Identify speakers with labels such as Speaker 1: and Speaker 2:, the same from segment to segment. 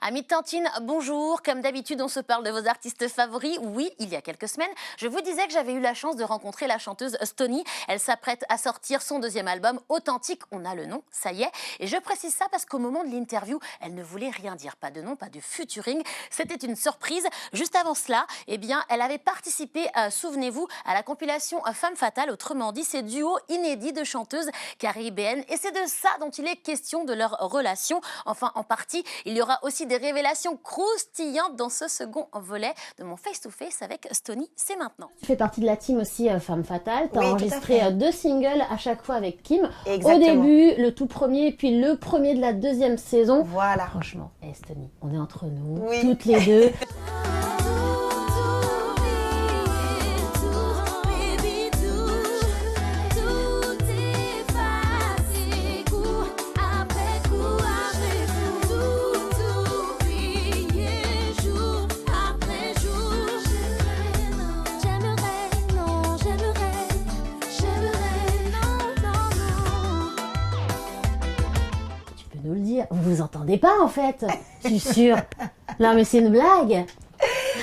Speaker 1: Amis de Tantine, bonjour. Comme d'habitude, on se parle de vos artistes favoris. Oui, il y a quelques semaines, je vous disais que j'avais eu la chance de rencontrer la chanteuse Stony. Elle s'apprête à sortir son deuxième album, Authentique. On a le nom, ça y est. Et je précise ça parce qu'au moment de l'interview, elle ne voulait rien dire. Pas de nom, pas de featuring. C'était une surprise. Juste avant cela, eh bien, elle avait participé, souvenez-vous, à la compilation Femme Fatale. Autrement dit, ces duos inédits de chanteuses caribéennes. Et c'est de ça dont il est question, de leur relation. Enfin, en partie, il y aura aussi des révélations croustillantes dans ce second volet de mon face-to-face avec Stony. C'est maintenant.
Speaker 2: Tu fais partie de la team aussi Femme Fatale. Tu as
Speaker 3: Oui,
Speaker 2: enregistré 2 singles à chaque fois avec Kim.
Speaker 3: Exactement.
Speaker 2: Au début, le tout premier, puis le premier de la deuxième saison.
Speaker 3: Voilà.
Speaker 2: Franchement, Stony, on est entre nous,
Speaker 3: Oui.
Speaker 2: toutes les deux. Nous le dire. Vous vous entendez pas en fait, je suis sûre. Non mais c'est une blague.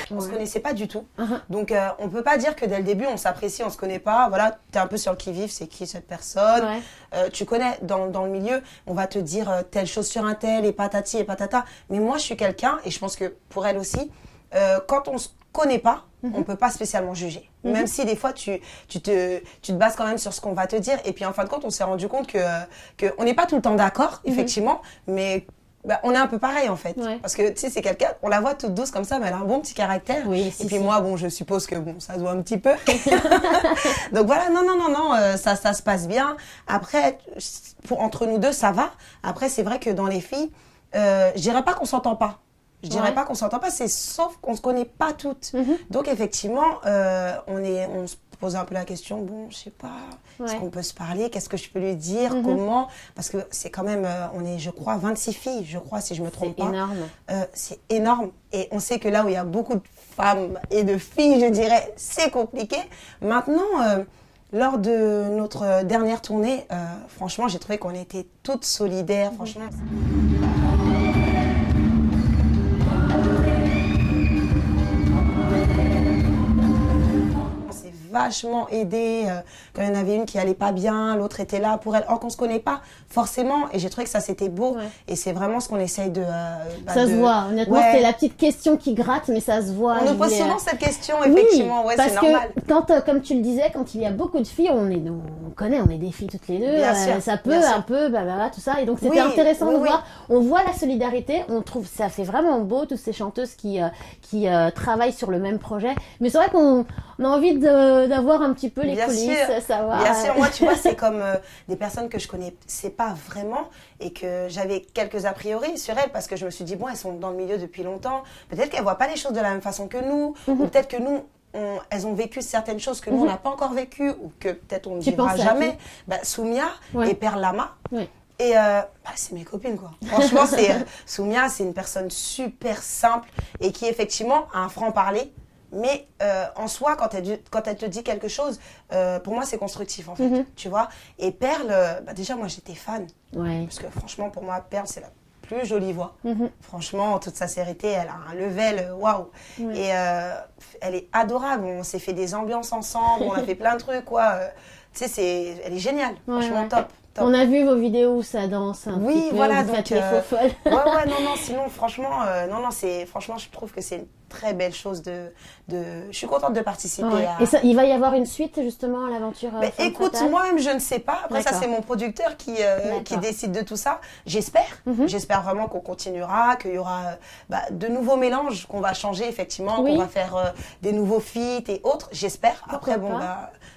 Speaker 3: On se connaissait pas du tout. Donc on peut pas dire que dès le début on s'apprécie, on se connaît pas. Voilà, t'es un peu sur le qui-vive, c'est qui cette personne. Tu connais dans le milieu, on va te dire telle chose sur un tel et patati et patata. Mais moi je suis quelqu'un, et je pense que pour elle aussi, quand on se connaît pas, on peut pas spécialement juger. Même si des fois tu te bases quand même sur ce qu'on va te dire. Et puis en fin de compte, on s'est rendu compte que on n'est pas tout le temps d'accord, effectivement, mais on est un peu pareil en fait. Parce que tu sais, c'est quelqu'un, on la voit toute douce comme ça, mais elle a un bon petit caractère.
Speaker 2: Oui,
Speaker 3: et puis moi, bon, je suppose que bon, ça se voit un petit peu. Donc voilà, non, ça se passe bien. Après, entre nous deux, ça va. Après, c'est vrai que dans les filles, je dirais pas qu'on s'entend pas. Je dirais pas qu'on s'entend pas, c'est sauf qu'on se connaît pas toutes. Donc effectivement, on se pose un peu la question, bon, je sais pas, est-ce qu'on peut se parler, qu'est-ce que je peux lui dire, comment, parce que c'est quand même, on est, je crois, 26 filles, je crois, si je me trompe pas.
Speaker 2: C'est énorme.
Speaker 3: C'est énorme, et on sait que là où il y a beaucoup de femmes et de filles, je dirais, c'est compliqué. Maintenant, lors de notre dernière tournée, franchement, j'ai trouvé qu'on était toutes solidaires, franchement. Vachement aidé, quand il y en avait une qui allait pas bien, l'autre était là pour elle, or qu'on se connaît pas forcément, et j'ai trouvé que ça c'était beau, et c'est vraiment ce qu'on essaye de...
Speaker 2: ça se voit, honnêtement, c'était la petite question qui gratte, mais ça se voit.
Speaker 3: On nous pose souvent cette question, effectivement,
Speaker 2: oui,
Speaker 3: c'est normal.
Speaker 2: Parce que, comme tu le disais, quand il y a beaucoup de filles, on connaît, on est des filles toutes les deux,
Speaker 3: bien sûr,
Speaker 2: ça peut un peu, tout ça, et donc c'était intéressant de voir, on voit la solidarité, on trouve, ça fait vraiment beau, toutes ces chanteuses qui travaillent sur le même projet, mais c'est vrai qu'on a envie d'avoir un petit peu les coulisses, savoir.
Speaker 3: Bien sûr, moi tu vois, c'est comme des personnes que je connais, c'est pas vraiment, et que j'avais quelques a priori sur elles, parce que je me suis dit, bon, elles sont dans le milieu depuis longtemps, peut-être qu'elles voient pas les choses de la même façon que nous, ou peut-être que nous, elles ont vécu certaines choses que nous, on n'a pas encore vécues, ou que peut-être on ne vivra jamais. Soumia et Perle Lama. Et c'est mes copines, quoi. Franchement, Soumia, c'est une personne super simple, et qui effectivement a un franc-parler. Mais en soi, quand elle te dit quelque chose, pour moi, c'est constructif, en fait, tu vois. Et Perle, déjà, moi, j'étais fan. Parce que franchement, pour moi, Perle, c'est la plus jolie voix. Franchement, en toute sincérité, elle a un level, waouh. Et elle est adorable. On s'est fait des ambiances ensemble, on a fait plein de trucs, quoi. Tu sais, elle est géniale, franchement, top.
Speaker 2: On a vu vos vidéos où ça danse un petit peu,
Speaker 3: voilà,
Speaker 2: vous
Speaker 3: donc
Speaker 2: faites les faux folles.
Speaker 3: non, sinon franchement, franchement, je trouve que c'est une très belle chose je suis contente de participer à...
Speaker 2: Et ça, il va y avoir une suite justement à l'aventure
Speaker 3: écoute, moi-même je ne sais pas, après ça c'est mon producteur qui décide de tout ça, j'espère vraiment qu'on continuera, qu'il y aura de nouveaux mélanges, qu'on va changer effectivement, qu'on va faire des nouveaux feats et autres, j'espère. Après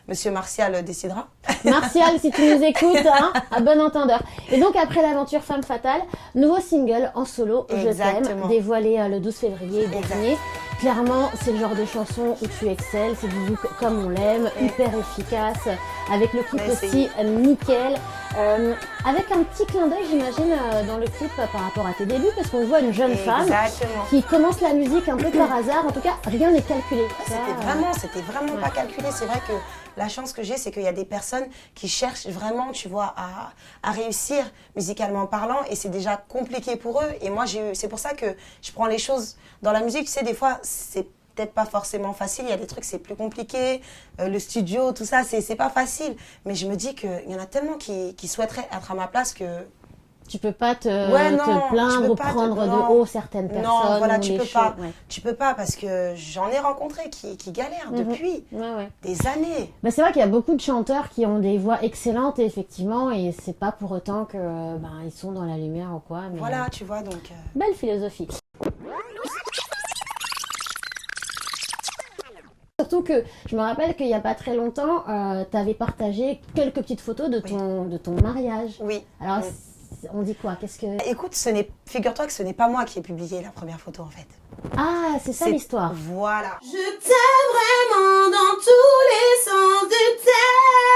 Speaker 3: Monsieur Martial décidera.
Speaker 2: Martial, si tu nous écoutes, à bon entendeur. Et donc après l'aventure Femme Fatale, nouveau single en solo, Je t'aime, dévoilé le 12 février dernier. Clairement, c'est le genre de chanson où tu excelles, c'est du look comme on l'aime, hyper efficace, avec le clip aussi nickel. Avec un petit clin d'œil, j'imagine, dans le clip par rapport à tes débuts, parce qu'on voit une jeune femme qui commence la musique un peu par hasard. En tout cas, rien n'est calculé.
Speaker 3: C'était vraiment pas calculé. C'est vrai que la chance que j'ai, c'est qu'il y a des personnes qui cherchent vraiment, tu vois, à réussir musicalement parlant, et c'est déjà compliqué pour eux. Et moi, c'est pour ça que je prends les choses dans la musique. Tu sais, des fois, c'est peut-être pas forcément facile, il y a des trucs c'est plus compliqué, le studio, tout ça, c'est pas facile. Mais je me dis qu'il y en a tellement qui souhaiteraient être à ma place que...
Speaker 2: Tu peux pas te plaindre ou prendre de haut certaines personnes.
Speaker 3: Non, voilà, tu peux pas.
Speaker 2: Ouais.
Speaker 3: Tu peux pas, parce que j'en ai rencontré qui galèrent depuis des années.
Speaker 2: Bah, c'est vrai qu'il y a beaucoup de chanteurs qui ont des voix excellentes, effectivement, et c'est pas pour autant que ils sont dans la lumière ou quoi. Mais,
Speaker 3: voilà, tu vois, donc...
Speaker 2: Belle philosophie. Surtout que je me rappelle qu'il n'y a pas très longtemps, tu avais partagé quelques petites photos de ton mariage.
Speaker 3: Oui.
Speaker 2: Alors, on dit quoi? Qu'est-ce que...
Speaker 3: Écoute, figure-toi que ce n'est pas moi qui ai publié la première photo, en fait.
Speaker 2: Ah, c'est ça l'histoire.
Speaker 3: Voilà.
Speaker 4: Je t'aime vraiment dans tous les sens du terme.